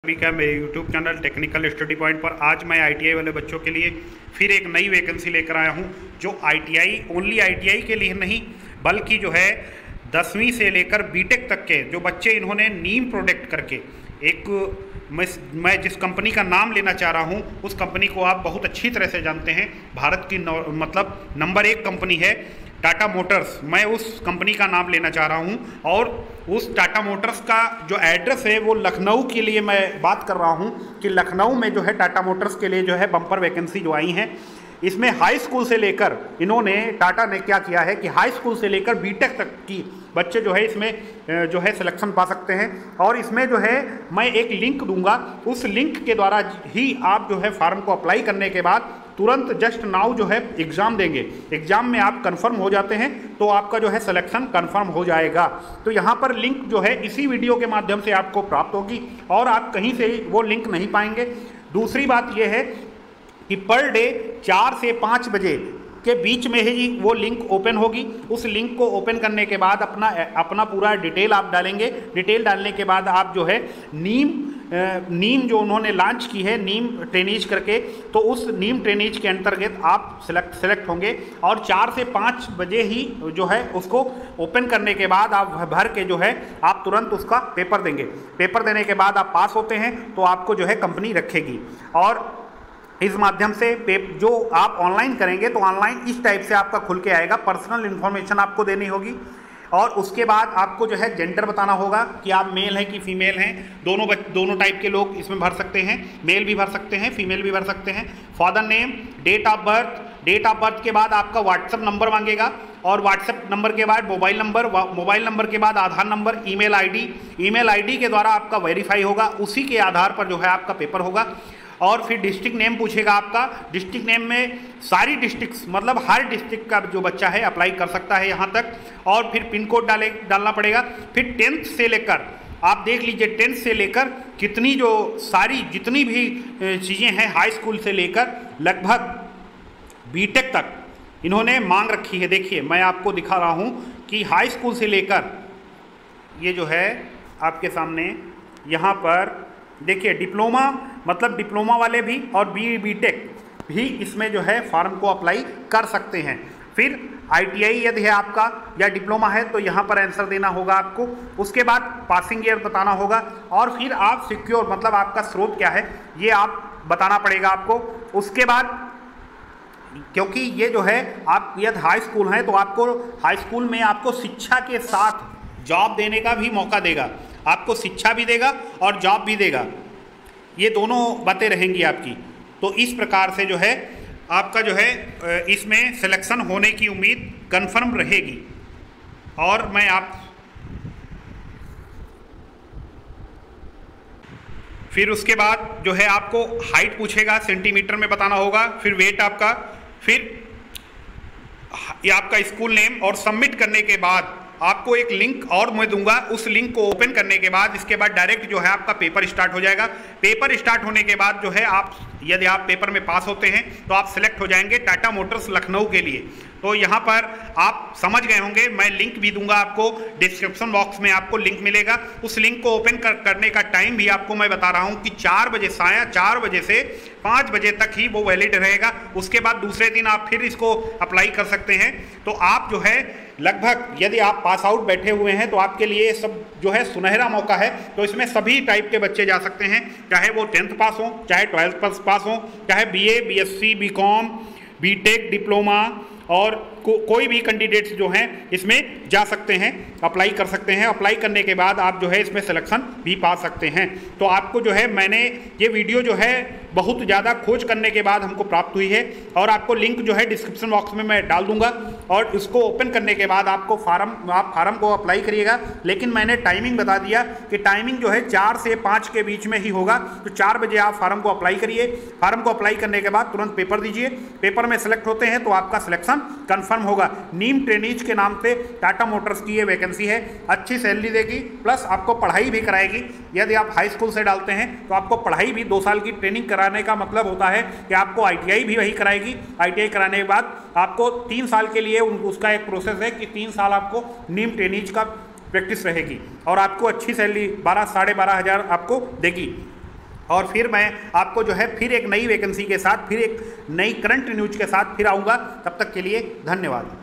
सभी का मेरे YouTube channel technical study point पर आज मैं ITI वाले बच्चों के लिए फिर एक नई वैकेंसी लेकर आया हूं, जो ओनली ITI के लिए नहीं बल्कि जो है 10वीं से लेकर बीटेक तक के जो बच्चे इन्होंने नीम प्रोडक्ट करके एक मैं जिस कंपनी का नाम लेना चाह रहा हूं उस कंपनी को आप बहुत अच्छी तरह से जानते हैं। भारत की मतलब नंबर 1 कंपनी है टाटा मोटर्स। मैं उस कंपनी का नाम लेना चाह रहा हूं और उस टाटा मोटर्स का जो एड्रेस है वो लखनऊ के लिए मैं बात कर रहा हूं कि लखनऊ में जो है टाटा मोटर्स के लिए जो है बम्पर वैकेंसी जो आई हैं, इसमें हाई स्कूल से लेकर इन्होंने टाटा ने क्या किया है कि हाई स्कूल से लेकर बीटेक तक की बच्चे जो है इसमें जो है सिलेक्शन पा सकते हैं। और इसमें जो है मैं एक लिंक दूंगा, उस लिंक के द्वारा ही आप जो है फॉर्म को अप्लाई करने के बाद तुरंत जस्ट नाउ जो है एग्ज़ाम देंगे। एग्ज़ाम में आप कंफर्म हो जाते हैं तो आपका जो है सिलेक्शन कंफर्म हो जाएगा। तो यहाँ पर लिंक जो है इसी वीडियो के माध्यम से आपको प्राप्त होगी और आप कहीं से वो लिंक नहीं पाएंगे। दूसरी बात यह है कि पर डे 4 से 5 बजे के बीच में ही वो लिंक ओपन होगी। उस लिंक को ओपन करने के बाद अपना पूरा डिटेल आप डालेंगे। डिटेल डालने के बाद आप जो है नीम जो उन्होंने लॉन्च की है नीम ट्रेनीज करके, तो उस नीम ट्रेनीज के अंतर्गत आप सेलेक्ट होंगे और 4 से 5 बजे ही जो है उसको ओपन करने के बाद आप भर के जो है आप तुरंत उसका पेपर देंगे। पेपर देने के बाद आप पास होते हैं तो आपको जो है कंपनी रखेगी। और इस माध्यम से जो आप ऑनलाइन करेंगे तो ऑनलाइन इस टाइप से आपका खुल के आएगा। पर्सनल इन्फॉर्मेशन आपको देनी होगी और उसके बाद आपको जो है जेंडर बताना होगा कि आप मेल हैं कि फीमेल हैं। दोनों टाइप के लोग इसमें भर सकते हैं, मेल भी भर सकते हैं, फीमेल भी भर सकते हैं। Father name, date of birth के बाद आपका व्हाट्सएप नंबर मांगेगा और व्हाट्सएप नंबर के बाद मोबाइल नंबर के बाद आधार नंबर, ईमेल आईडी के द्वारा आपका वेरीफाई होगा। उसी के आधार पर जो है आपका पेपर होगा। और फिर डिस्ट्रिक्ट नेम पूछेगा आपका। डिस्ट्रिक्ट नेम में सारी डिस्ट्रिक्ट्स मतलब हर डिस्ट्रिक्ट का जो बच्चा है अप्लाई कर सकता है यहाँ तक। और फिर पिन कोड डालना पड़ेगा। फिर 10th से लेकर आप देख लीजिए 10th से लेकर जितनी भी चीज़ें हैं हाई स्कूल से लेकर लगभग बीटेक तक इन्होंने मांग रखी है। देखिए मैं आपको दिखा रहा हूँ कि हाई स्कूल से लेकर ये जो है आपके सामने यहाँ पर देखिए डिप्लोमा मतलब डिप्लोमा वाले भी और बीटेक भी इसमें जो है फॉर्म को अप्लाई कर सकते हैं। फिर ITI यदि है आपका या डिप्लोमा है तो यहाँ पर आंसर देना होगा आपको। उसके बाद पासिंग ईयर बताना होगा और फिर आप सिक्योर मतलब आपका स्रोत क्या है ये आप बताना पड़ेगा आपको। उसके बाद क्योंकि ये जो है आप यदि हाई स्कूल हैं तो आपको हाई स्कूल में आपको शिक्षा के साथ जॉब देने का भी मौका देगा। आपको शिक्षा भी देगा और जॉब भी देगा, ये दोनों बातें रहेंगी आपकी। तो इस प्रकार से जो है आपका जो है इसमें सिलेक्शन होने की उम्मीद कंफर्म रहेगी। और मैं फिर उसके बाद जो है आपको हाइट पूछेगा, सेंटीमीटर में बताना होगा। फिर वेट आपका, फिर ये आपका स्कूल नेम। और सबमिट करने के बाद आपको एक लिंक और मैं दूंगा। उस लिंक को ओपन करने के बाद इसके बाद डायरेक्ट जो है आपका पेपर स्टार्ट हो जाएगा। पेपर स्टार्ट होने के बाद जो है यदि आप पेपर में पास होते हैं तो आप सिलेक्ट हो जाएंगे टाटा मोटर्स लखनऊ के लिए। तो यहाँ पर आप समझ गए होंगे। मैं लिंक भी दूंगा आपको, डिस्क्रिप्शन बॉक्स में आपको लिंक मिलेगा। उस लिंक को ओपन करने का टाइम भी आपको मैं बता रहा हूँ कि 4 बजे से 5 बजे तक ही वो वैलिड रहेगा। उसके बाद दूसरे दिन आप फिर इसको अप्लाई कर सकते हैं। तो आप जो है लगभग यदि आप पास आउट बैठे हुए हैं तो आपके लिए सब जो है सुनहरा मौका है। तो इसमें सभी टाइप के बच्चे जा सकते हैं, चाहे वो 10th पास हो, चाहे 12th पास हो, चाहे BA, BSc, BCom, B Tech, diploma और कोई भी कैंडिडेट्स जो हैं इसमें जा सकते हैं, अप्लाई कर सकते हैं। अप्लाई करने के बाद आप जो है इसमें सिलेक्शन भी पा सकते हैं। तो आपको जो है मैंने ये वीडियो जो है बहुत ज़्यादा खोज करने के बाद हमको प्राप्त हुई है और आपको लिंक जो है डिस्क्रिप्शन बॉक्स में मैं डाल दूंगा। और इसको ओपन करने के बाद आपको आप फार्म को अप्लाई करिएगा। लेकिन मैंने टाइमिंग बता दिया कि टाइमिंग जो है 4 से 5 के बीच में ही होगा। तो 4 बजे आप फार्म को अप्लाई करिए। फार्म को अप्लाई करने के बाद तुरंत पेपर दीजिए। पेपर में सेलेक्ट होते हैं तो आपका सिलेक्शन कन्फर्म होगा। नीम ट्रेनीज के नाम से टाटा मोटर्स की ये वैकेंसी है। अच्छी सैलरी देगी प्लस आपको पढ़ाई भी कराएगी। यदि आप हाई स्कूल से डालते हैं तो आपको पढ़ाई भी 2 साल की ट्रेनिंग कराने का मतलब होता है कि आपको ITI भी वही कराएगी। ITI कराने के बाद आपको 3 साल के लिए उसका एक प्रोसेस है कि 3 साल आपको नीम ट्रेनीज का प्रैक्टिस रहेगी और आपको अच्छी सैलरी 12 साढ़े 12 हज़ार आपको देगी। और फिर मैं आपको जो है फिर एक नई वैकेंसी के साथ, फिर एक नई करंट न्यूज के साथ फिर आऊँगा। तब तक के लिए धन्यवाद।